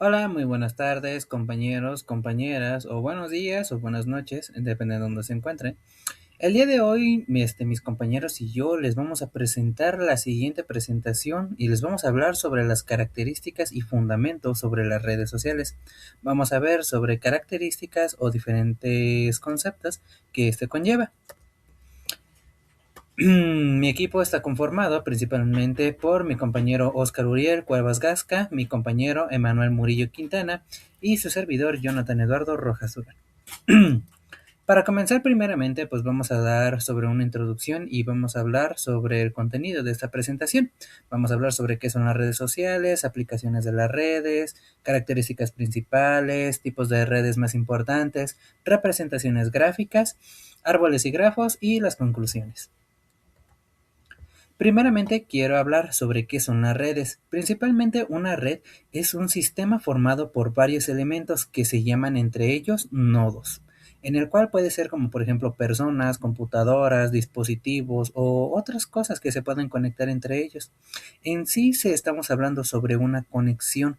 Hola, muy buenas tardes, compañeros, compañeras, o buenos días o buenas noches, depende de donde se encuentren. El día de hoy, mis compañeros y yo les vamos a presentar la siguiente presentación y les vamos a hablar sobre las características y fundamentos sobre las redes sociales. Vamos a ver sobre características o diferentes conceptos que este conlleva. Mi equipo está conformado principalmente por mi compañero Oscar Uriel Cuevas Gasca, mi compañero Emanuel Murillo Quintana y su servidor Jonathan Eduardo Rojas Durán. Para comenzar primeramente, pues vamos a dar sobre una introducción y vamos a hablar sobre el contenido de esta presentación. Vamos a hablar sobre qué son las redes sociales, aplicaciones de las redes, características principales, tipos de redes más importantes, representaciones gráficas, árboles y grafos y las conclusiones. Primeramente quiero hablar sobre qué son las redes. Principalmente una red es un sistema formado por varios elementos que se llaman entre ellos nodos, en el cual puede ser como por ejemplo personas, computadoras, dispositivos o otras cosas que se pueden conectar entre ellos. En sí se estamos hablando sobre una conexión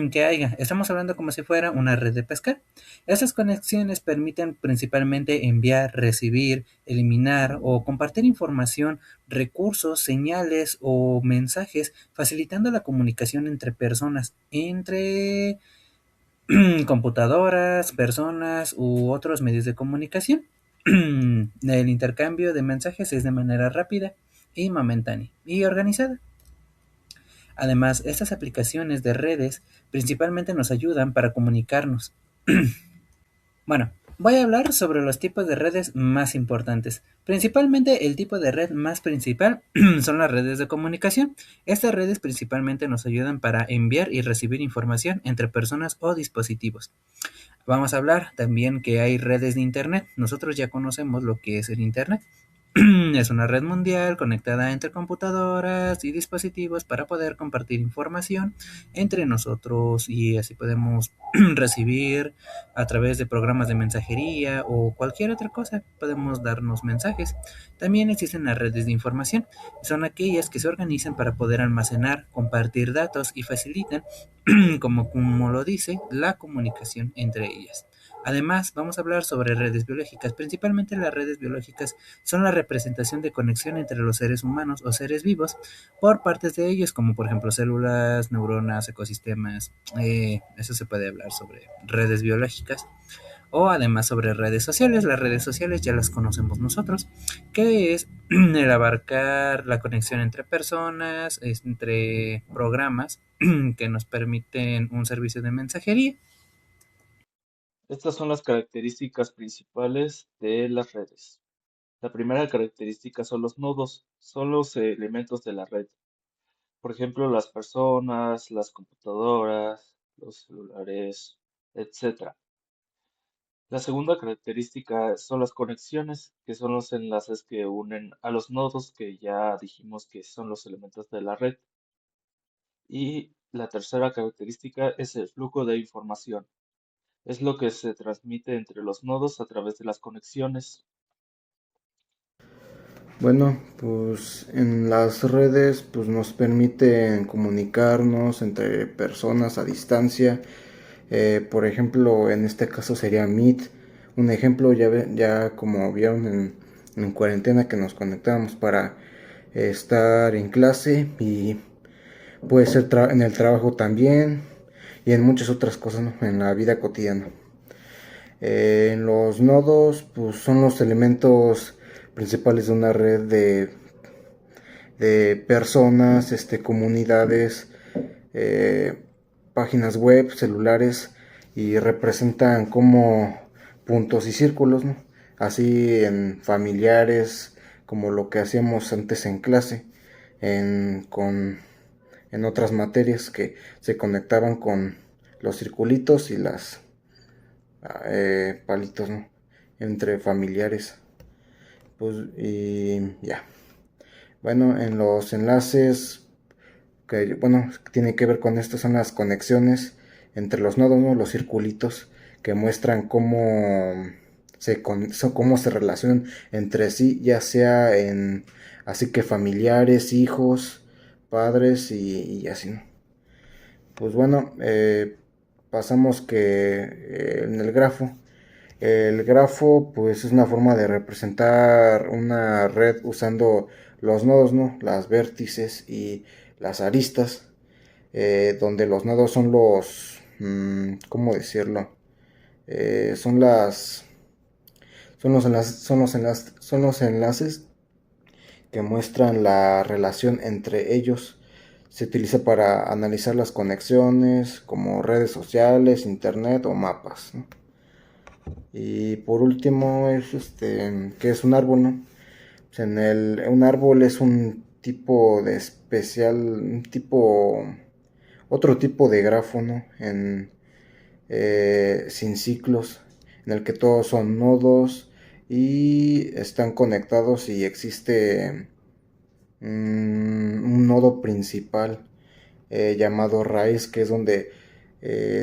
que haya. Estamos hablando como si fuera una red de pescar. Esas conexiones permiten principalmente enviar, recibir, eliminar o compartir información, recursos, señales o mensajes, facilitando la comunicación entre personas, entre computadoras, personas u otros medios de comunicación. El intercambio de mensajes es de manera rápida y momentánea y organizada. Además, estas aplicaciones de redes principalmente nos ayudan para comunicarnos. Bueno, voy a hablar sobre los tipos de redes más importantes. Principalmente el tipo de red más principal son las redes de comunicación. Estas redes principalmente nos ayudan para enviar y recibir información entre personas o dispositivos. Vamos a hablar también que hay redes de Internet. Nosotros ya conocemos lo que es el Internet. Es una red mundial conectada entre computadoras y dispositivos para poder compartir información entre nosotros y así podemos recibir a través de programas de mensajería o cualquier otra cosa, podemos darnos mensajes. También existen las redes de información, son aquellas que se organizan para poder almacenar, compartir datos y facilitan, como lo dice, la comunicación entre ellas. Además, vamos a hablar sobre redes biológicas. Principalmente las redes biológicas son la representación de conexión entre los seres humanos o seres vivos por partes de ellos, como por ejemplo células, neuronas, ecosistemas. Eso se puede hablar sobre redes biológicas. O además sobre redes sociales. Las redes sociales ya las conocemos nosotros, que es el abarcar la conexión entre personas, entre programas que nos permiten un servicio de mensajería. Estas son las características principales de las redes. La primera característica son los nodos, son los elementos de la red. Por ejemplo, las personas, las computadoras, los celulares, etc. La segunda característica son las conexiones, que son los enlaces que unen a los nodos, que ya dijimos que son los elementos de la red. Y la tercera característica es el flujo de información. Es lo que se transmite entre los nodos a través de las conexiones. Bueno, pues en las redes pues nos permiten comunicarnos entre personas a distancia. Por ejemplo, en este caso sería Meet. Un ejemplo, ya como vieron en cuarentena que nos conectamos para estar en clase y puede ser en el trabajo también y en muchas otras cosas, ¿no? En la vida cotidiana. En los nodos pues son los elementos principales de una red de personas, comunidades, eh, páginas web, celulares, y representan como puntos y círculos, ¿no? Así en familiares, como lo que hacíamos antes en clase, en otras materias que se conectaban con los circulitos y las palitos, ¿no? Entre familiares. Pues y ya. Bueno, en los enlaces que bueno, tiene que ver con esto son las conexiones entre los nodos, ¿no? Los circulitos que muestran cómo se relacionan entre sí, ya sea en así que familiares, hijos, padres y así, ¿no? Pues bueno, pasamos que en el grafo pues es una forma de representar una red usando los nodos, ¿no? Las vértices y las aristas, donde los nodos son ¿cómo decirlo? Son son los enlaces que muestran la relación entre ellos. Se utiliza para analizar las conexiones como redes sociales, internet o mapas, ¿no? Y por último es que es un árbol, ¿no? Pues un árbol es un tipo de especial, otro tipo de grafo, ¿no? Sin ciclos, en el que todos son nodos y están conectados y existe un nodo principal llamado raíz, que es donde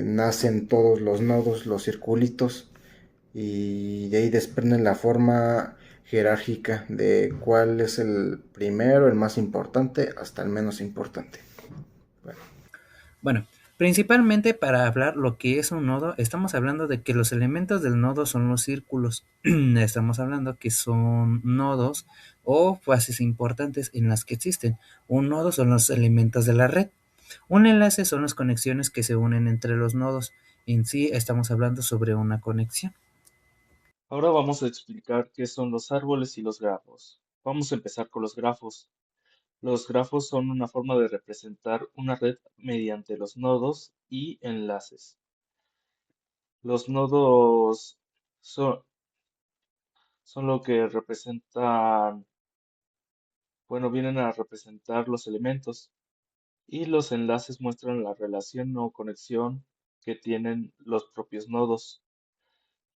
nacen todos los nodos, los circulitos, y de ahí desprenden la forma jerárquica de cuál es el primero, el más importante, hasta el menos importante. Bueno, Bueno, principalmente para hablar lo que es un nodo, estamos hablando de que los elementos del nodo son los círculos. Estamos hablando que son nodos o fases importantes en las que existen. Un nodo son los elementos de la red. Un enlace son las conexiones que se unen entre los nodos. En sí estamos hablando sobre una conexión. Ahora vamos a explicar qué son los árboles y los grafos. Vamos a empezar con los grafos. Los grafos son una forma de representar una red mediante los nodos y enlaces. Los nodos son, son lo que representan, bueno, vienen a representar los elementos y los enlaces muestran la relación o conexión que tienen los propios nodos.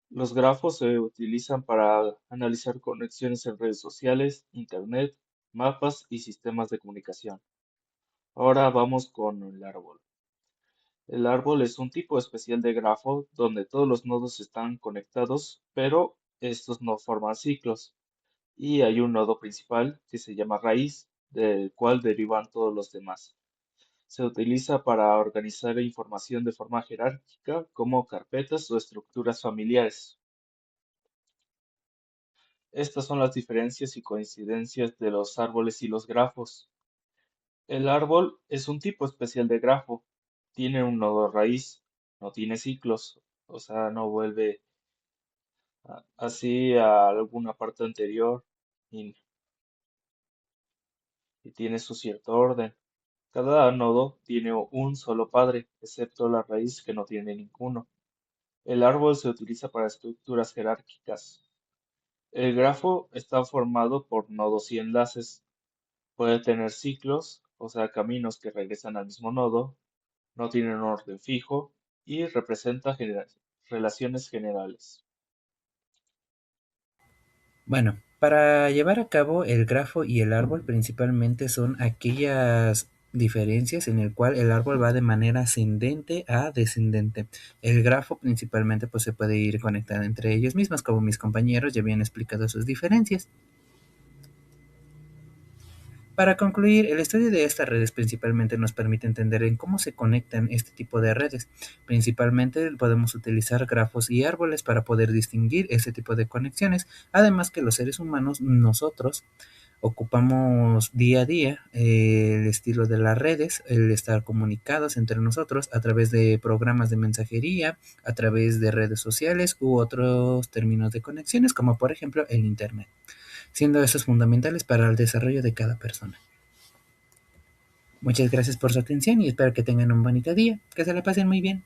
Los grafos se utilizan para analizar conexiones en redes sociales, internet, mapas y sistemas de comunicación. Ahora vamos con el árbol. El árbol es un tipo especial de grafo donde todos los nodos están conectados, pero estos no forman ciclos. Y hay un nodo principal que se llama raíz, del cual derivan todos los demás. Se utiliza para organizar información de forma jerárquica como carpetas o estructuras familiares. Estas son las diferencias y coincidencias de los árboles y los grafos. El árbol es un tipo especial de grafo. Tiene un nodo raíz, no tiene ciclos, o sea, no vuelve así a alguna parte anterior y, y tiene su cierto orden. Cada nodo tiene un solo padre, excepto la raíz que no tiene ninguno. El árbol se utiliza para estructuras jerárquicas. El grafo está formado por nodos y enlaces. Puede tener ciclos, o sea, caminos que regresan al mismo nodo, no tiene un orden fijo y representa relaciones generales. Bueno, para llevar a cabo el grafo y el árbol principalmente son aquellas diferencias en el cual el árbol va de manera ascendente a descendente. El grafo principalmente pues se puede ir conectando entre ellos mismos, como mis compañeros ya habían explicado sus diferencias. Para concluir, el estudio de estas redes principalmente nos permite entender en cómo se conectan este tipo de redes. Principalmente podemos utilizar grafos y árboles para poder distinguir este tipo de conexiones, además que los seres humanos, nosotros, ocupamos día a día el estilo de las redes, el estar comunicados entre nosotros a través de programas de mensajería, a través de redes sociales u otros términos de conexiones, como por ejemplo el Internet, siendo estos fundamentales para el desarrollo de cada persona. Muchas gracias por su atención y espero que tengan un bonito día. Que se la pasen muy bien.